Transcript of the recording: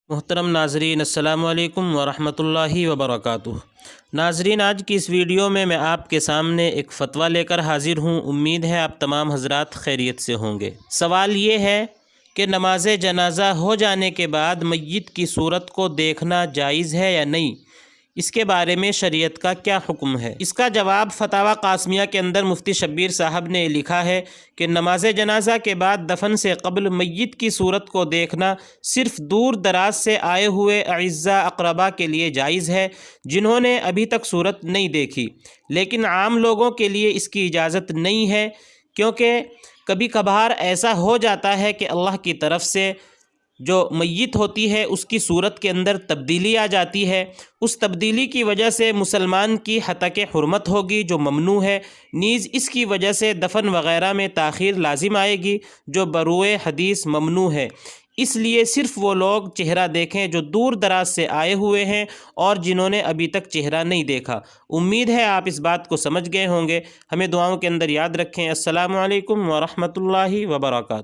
محترم ناظرین، السلام علیکم ورحمۃ اللہ وبرکاتہ۔ ناظرین، آج کی اس ویڈیو میں آپ کے سامنے ایک فتویٰ لے کر حاضر ہوں۔ امید ہے آپ تمام حضرات خیریت سے ہوں گے۔ سوال یہ ہے کہ نماز جنازہ ہو جانے کے بعد میت کی صورت کو دیکھنا جائز ہے یا نہیں؟ اس کے بارے میں شریعت کا کیا حکم ہے؟ اس کا جواب فتاویٰ قاسمیہ کے اندر مفتی شبیر صاحب نے لکھا ہے کہ نماز جنازہ کے بعد دفن سے قبل میت کی صورت کو دیکھنا صرف دور دراز سے آئے ہوئے اعزاء اقربا کے لیے جائز ہے جنہوں نے ابھی تک صورت نہیں دیکھی، لیکن عام لوگوں کے لیے اس کی اجازت نہیں ہے، کیونکہ کبھی کبھار ایسا ہو جاتا ہے کہ اللہ کی طرف سے جو میت ہوتی ہے اس کی صورت کے اندر تبدیلی آ جاتی ہے۔ اس تبدیلی کی وجہ سے مسلمان کی ہتک حرمت ہوگی جو ممنوع ہے، نیز اس کی وجہ سے دفن وغیرہ میں تاخیر لازم آئے گی جو بروئے حدیث ممنوع ہے۔ اس لیے صرف وہ لوگ چہرہ دیکھیں جو دور دراز سے آئے ہوئے ہیں اور جنہوں نے ابھی تک چہرہ نہیں دیکھا۔ امید ہے آپ اس بات کو سمجھ گئے ہوں گے۔ ہمیں دعاؤں کے اندر یاد رکھیں۔ السلام علیکم ورحمۃ اللہ وبرکاتہ۔